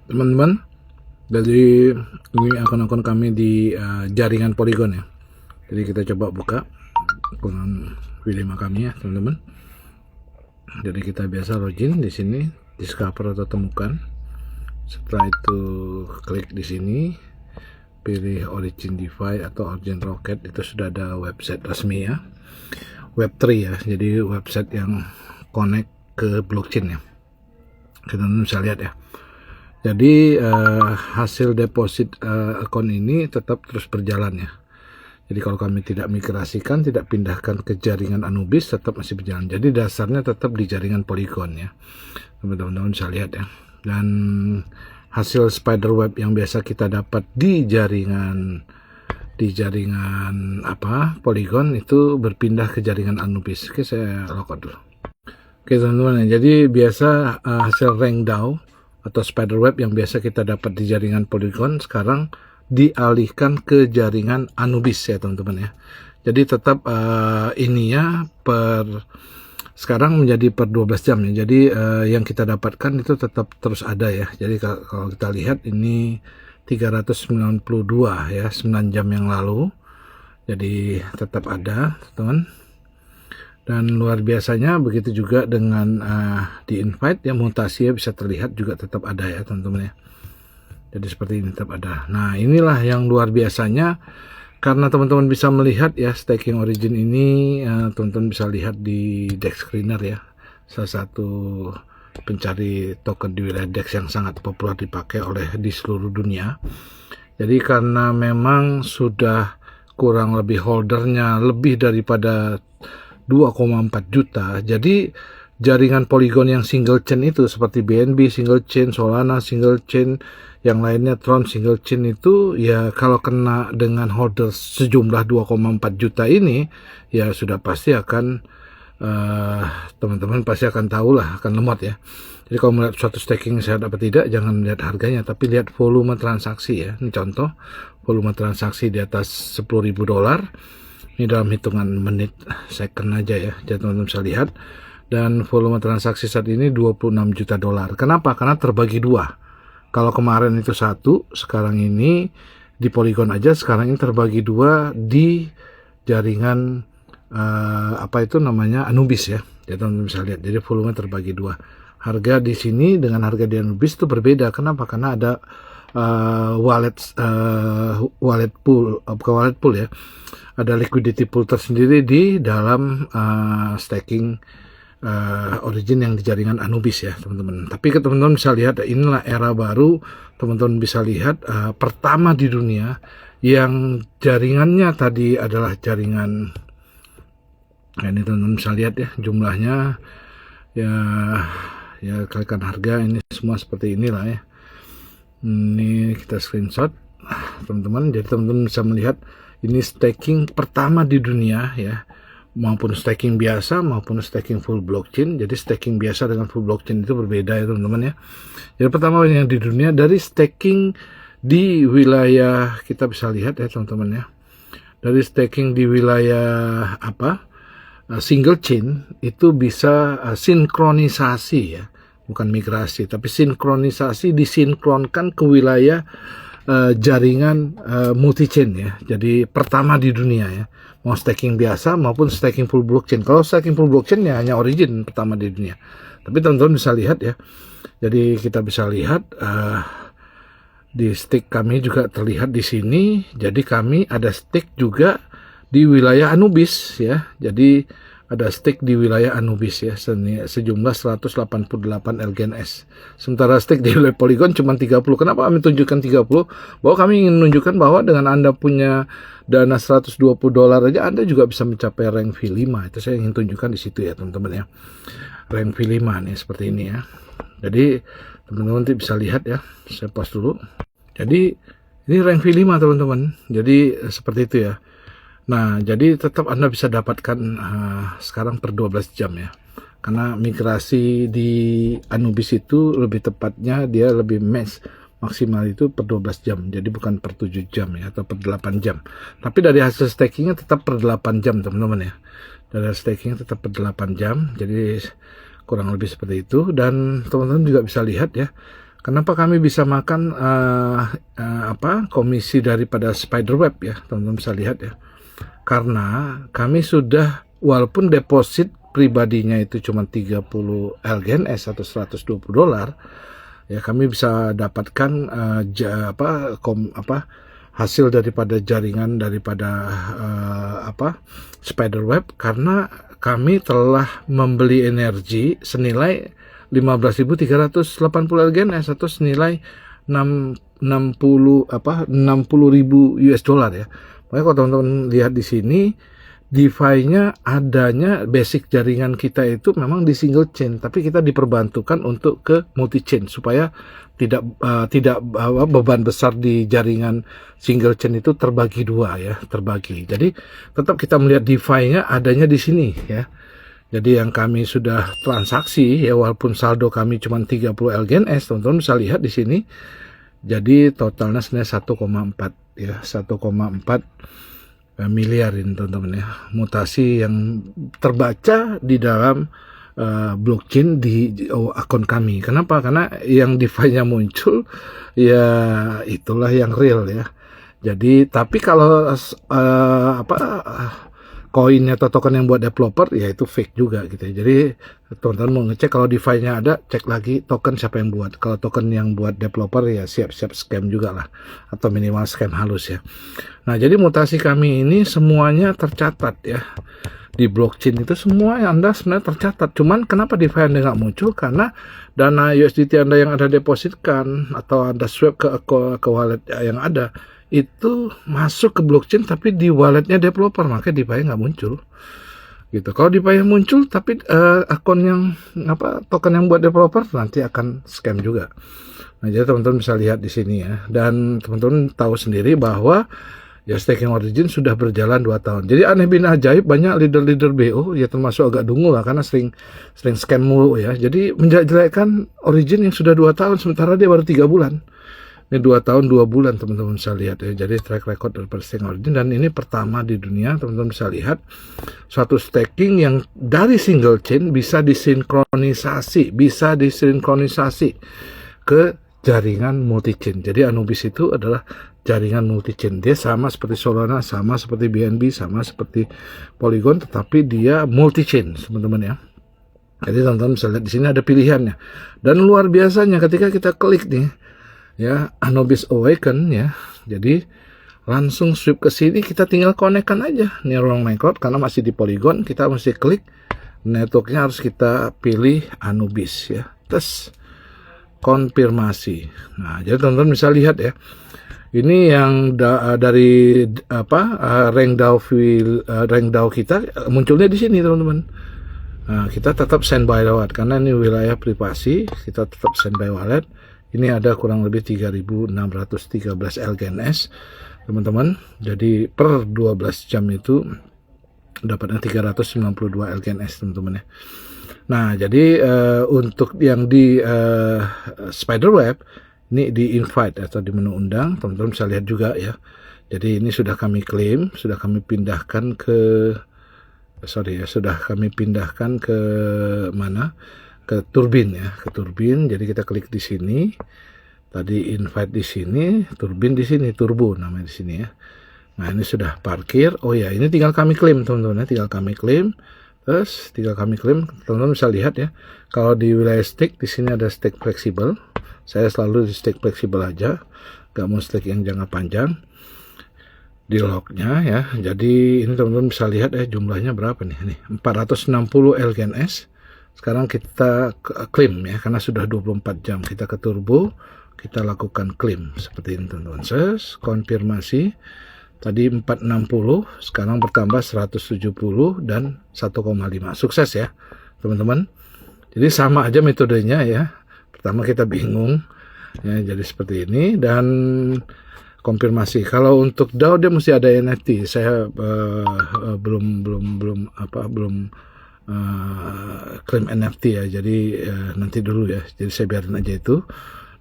teman-teman. Jadi ini akun-akun kami di jaringan Polygon ya. Jadi kita coba buka akun V5 kami ya teman-teman. Jadi kita biasa login di sini, discover atau temukan. Setelah itu klik di sini, pilih Origin DeFi atau Origin Rocket. Itu sudah ada website resmi ya, Web3 ya. Jadi website yang connect ke blockchain ya. Kita bisa lihat ya. Jadi hasil deposit akun ini tetap terus berjalan ya. Jadi kalau kami tidak migrasikan, tidak pindahkan ke jaringan Anubis, tetap masih berjalan. Jadi dasarnya tetap di jaringan Polygon ya. Teman-teman bisa lihat ya. Dan hasil spiderweb yang biasa kita dapat di jaringan Polygon itu berpindah ke jaringan Anubis. Oke, saya logout dulu. Oke teman-teman, jadi biasa hasil rank DAO atau spiderweb yang biasa kita dapat di jaringan Polygon sekarang dialihkan ke jaringan Anubis ya teman-teman ya. Jadi tetap ininya sekarang menjadi per 12 jam ya. Jadi yang kita dapatkan itu tetap terus ada ya. Jadi kalau kita lihat ini 392 ya, 9 jam yang lalu. Jadi tetap ada teman-teman. Dan luar biasanya begitu juga dengan di invite ya, mutasinya bisa terlihat juga tetap ada ya teman-teman ya. Jadi seperti ini tetap ada. Nah inilah yang luar biasanya, karena teman-teman bisa melihat ya staking origin ini, teman-teman bisa lihat di DEX Screener ya, salah satu pencari token di wilayah DEX yang sangat populer dipakai oleh di seluruh dunia. Jadi karena memang sudah kurang lebih holdernya lebih daripada 2,4 juta. Jadi jaringan Polygon yang single chain itu seperti BNB single chain, Solana single chain, yang lainnya Tron single chain itu ya kalau kena dengan holder sejumlah 2,4 juta ini ya sudah pasti akan teman-teman pasti akan tahu lah, akan lemot ya. Jadi kalau melihat suatu staking sehat apa tidak, jangan melihat harganya tapi lihat volume transaksi ya. Ini contoh volume transaksi di atas $10.000. Ini dalam hitungan menit, second aja ya. Jadi teman-teman bisa lihat. Dan volume transaksi saat ini $26 juta. Kenapa? Karena terbagi dua. Kalau kemarin itu satu, sekarang ini di Polygon aja sekarang ini terbagi dua di jaringan Anubis ya. Jadi teman-teman bisa lihat. Jadi volume terbagi dua. Harga di sini dengan harga di Anubis itu berbeda. Kenapa? Karena ada wallet pool ya. Ada liquidity pool tersendiri di dalam staking origin yang di jaringan Anubis ya teman-teman. Tapi teman-teman bisa lihat inilah era baru, teman-teman bisa lihat pertama di dunia yang jaringannya tadi adalah jaringan, nah, ini teman-teman bisa lihat ya jumlahnya ya kalikan harga, ini semua seperti inilah ya. Ini kita screenshot teman-teman. Jadi teman-teman bisa melihat ini staking pertama di dunia ya, maupun staking biasa maupun staking full blockchain. Jadi staking biasa dengan full blockchain itu berbeda ya teman-teman ya. Jadi pertama yang di dunia dari staking di wilayah, kita bisa lihat ya teman-teman ya, dari staking di wilayah single chain itu bisa sinkronisasi ya, bukan migrasi tapi sinkronisasi, disinkronkan ke wilayah jaringan multi chain ya. Jadi pertama di dunia ya, mau staking biasa maupun staking full blockchain. Kalau staking full blockchain ya hanya origin pertama di dunia. Tapi teman-teman bisa lihat ya. Jadi kita bisa lihat di stake kami juga terlihat di sini. Jadi kami ada stake juga di wilayah Anubis ya. Jadi ada stake di wilayah Anubis ya, sejumlah 188 LGNS. Sementara stake di wilayah Polygon cuma 30. Kenapa kami tunjukkan 30? Bahwa kami ingin menunjukkan bahwa dengan Anda punya dana $120 aja Anda juga bisa mencapai rank V5. Itu saya ingin tunjukkan di situ ya teman-teman ya. Rank V5 nih seperti ini ya. Jadi teman-teman nanti bisa lihat ya. Saya pause dulu. Jadi ini rank V5 teman-teman. Jadi seperti itu ya. Nah, jadi tetap Anda bisa dapatkan sekarang per 12 jam ya. Karena migrasi di Anubis itu lebih tepatnya dia lebih maksimal itu per 12 jam. Jadi bukan per 7 jam ya, atau per 8 jam. Tapi dari hasil stakingnya tetap per 8 jam teman-teman ya. Dari stakingnya tetap per 8 jam. Jadi kurang lebih seperti itu. Dan teman-teman juga bisa lihat ya, Kenapa kami bisa makan komisi daripada spiderweb ya, teman-teman bisa lihat ya. Karena kami sudah, walaupun deposit pribadinya itu cuma 30 LGNS atau $120, ya kami bisa dapatkan hasil daripada jaringan daripada spiderweb, karena kami telah membeli energi senilai 15.380 LGNS atau senilai 60.000 US dollar ya. Makanya kalau teman-teman lihat di sini, DeFi-nya adanya, basic jaringan kita itu memang di single chain, tapi kita diperbantukan untuk ke multi chain supaya tidak beban besar di jaringan single chain itu terbagi dua ya, terbagi. Jadi tetap kita melihat DeFi-nya adanya di sini ya. Jadi yang kami sudah transaksi ya, walaupun saldo kami cuma 30 LGNS, teman-teman bisa lihat di sini. Jadi totalnya sebenarnya 1,4 ya, 1,4 miliar ini teman-teman ya. Mutasi yang terbaca di dalam blockchain di akun kami. Kenapa? Karena yang DeFi-nya muncul ya itulah yang real ya. Jadi tapi kalau koinnya atau token yang buat developer ya itu fake juga gitu ya. Jadi teman-teman mau ngecek kalau DeFi-nya ada, cek lagi token siapa yang buat. Kalau token yang buat developer ya siap-siap scam juga lah, atau minimal scam halus ya. Nah jadi mutasi kami ini semuanya tercatat ya di blockchain, itu semua yang Anda sebenarnya tercatat. Cuman kenapa DeFi Anda nggak muncul? Karena dana USDT Anda yang Anda depositkan atau Anda swap ke wallet yang ada itu masuk ke blockchain tapi di walletnya developer, makanya DeFi nggak muncul gitu. Kalau DeFi muncul tapi akun yang token yang buat developer, nanti akan scam juga. Nah jadi teman-teman bisa lihat di sini ya, dan teman-teman tahu sendiri bahwa ya staking Origin sudah berjalan 2 tahun. Jadi aneh bin ajaib, banyak leader-leader BO ya termasuk agak dungu lah karena sering scam mulu ya. Jadi menjelek-jelekkan Origin yang sudah 2 tahun sementara dia baru 3 bulan. Ini 2 tahun 2 bulan teman-teman bisa lihat ya. Jadi track record dari staking Origin, dan ini pertama di dunia teman-teman bisa lihat suatu staking yang dari single chain bisa disinkronisasi ke jaringan multi chain. Jadi Anubis itu adalah jaringan multi chain. Dia sama seperti Solana, sama seperti BNB, sama seperti Polygon, tetapi dia multi chain teman-teman ya. Jadi teman-teman bisa lihat di sini ada pilihannya. Dan luar biasanya ketika kita klik nih ya, Anubis Awaken ya, jadi langsung sweep ke sini, kita tinggal konekkan aja Neural Network karena masih di Polygon. Kita mesti klik networknya, harus kita pilih Anubis ya, terus konfirmasi. Nah jadi teman-teman bisa lihat ya, ini yang dari rank DAO kita munculnya di sini teman-teman. Nah kita tetap send by wallet karena ini wilayah privasi, kita tetap send by wallet. Ini ada kurang lebih 3.613 LGNS teman-teman. Jadi per 12 jam itu dapatnya 392 LGNS teman-teman ya. Nah jadi untuk yang di spiderweb ini di invite atau di menu undang, teman-teman bisa lihat juga ya. Jadi ini sudah kami klaim, sudah kami pindahkan ke mana, ke turbin ya, ke turbin. Jadi kita klik di sini, tadi invite di sini, turbin di sini, turbo namanya di sini ya. Nah ini sudah parkir. Oh ya, ini tinggal kami klaim teman-teman ya, tinggal kami klaim. Terus tinggal kami klaim, teman-teman bisa lihat ya. Kalau di wilayah stake di sini ada stake fleksibel. Saya selalu di stake fleksibel aja, gak mau stake yang jangka panjang. Di lognya ya. Jadi ini teman-teman bisa lihat ya jumlahnya berapa nih? Nih 460 LGNS. Sekarang kita klaim ya, karena sudah 24 jam kita ke turbo, kita lakukan klaim seperti ini teman-teman. Konfirmasi tadi 460, sekarang bertambah 170 dan 1,5. Sukses ya teman-teman. Jadi sama aja metodenya ya. Pertama kita bingung ya, jadi seperti ini, dan konfirmasi. Kalau untuk DAO dia mesti ada NFT. Saya belum klaim NFT ya, jadi nanti dulu ya, jadi saya biarin aja itu.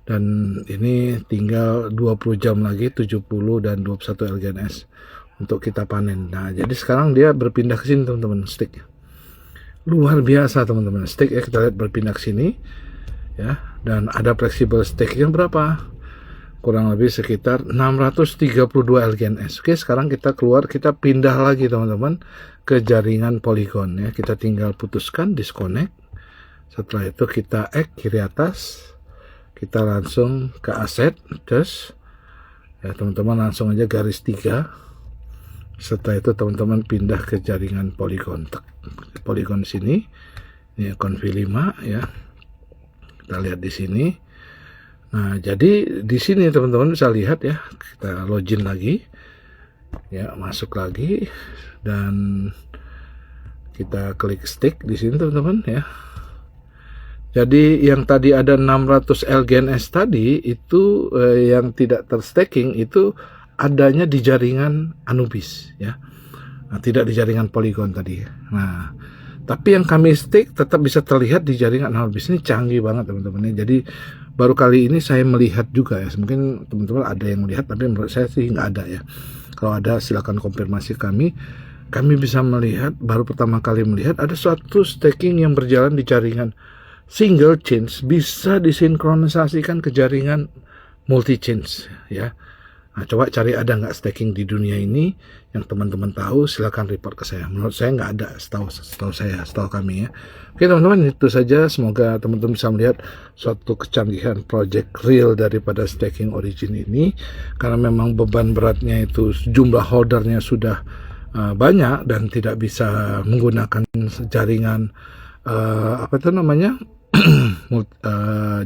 Dan ini tinggal 20 jam lagi, 70 dan 21 LGNS untuk kita panen. Nah jadi sekarang dia berpindah ke sini teman-teman, stake luar biasa teman-teman, stake ya, kita lihat berpindah ke sini ya. dan ada flexible stake-nya berapa? Kurang lebih sekitar 632 LGNS. Oke, sekarang kita keluar, kita pindah lagi teman-teman ke jaringan Polygon ya. Kita tinggal putuskan disconnect. Setelah itu kita kiri atas, kita langsung ke aset, terus ya teman-teman langsung aja garis 3. Setelah itu teman-teman pindah ke jaringan Polygon. Polygon sini, ini akun V5 ya. Kita lihat di sini. Nah, jadi di sini teman-teman bisa lihat ya, kita login lagi, ya masuk lagi, dan kita klik stake di sini teman-teman ya. Jadi yang tadi ada 600 LGNS tadi itu yang tidak terstaking itu adanya di jaringan Anubis ya, nah, tidak di jaringan Polygon tadi. Nah, tapi yang kami stake tetap bisa terlihat di jaringan Anubis. Ini canggih banget teman-teman. Jadi baru kali ini saya melihat juga ya. Mungkin teman-teman ada yang melihat, tapi menurut saya sih nggak ada ya. Kalau ada silakan konfirmasi kami. Kami bisa melihat, baru pertama kali melihat ada suatu staking yang berjalan di jaringan single chains bisa disinkronisasikan ke jaringan multi chains ya. Nah, coba cari ada nggak staking di dunia ini yang teman-teman tahu, silakan report ke saya. Menurut saya nggak ada, setahu kami ya. Oke teman-teman, itu saja. Semoga teman-teman bisa melihat suatu kecanggihan project real daripada staking origin ini. Karena memang beban beratnya itu jumlah holdernya sudah banyak dan tidak bisa menggunakan jaringan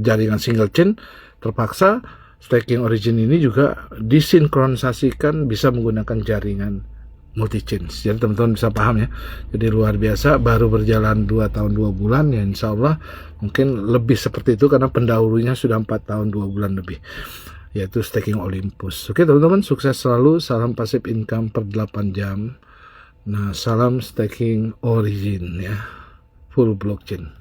jaringan single chain, terpaksa staking origin ini juga disinkronisasikan bisa menggunakan jaringan multi chains. Jadi teman-teman bisa paham ya. Jadi luar biasa, baru berjalan 2 tahun 2 bulan ya, insya Allah mungkin lebih seperti itu karena pendahulunya sudah 4 tahun 2 bulan lebih, yaitu staking Olympus. Oke teman-teman, sukses selalu, salam passive income per 8 jam. Nah, salam staking origin ya, full blockchain.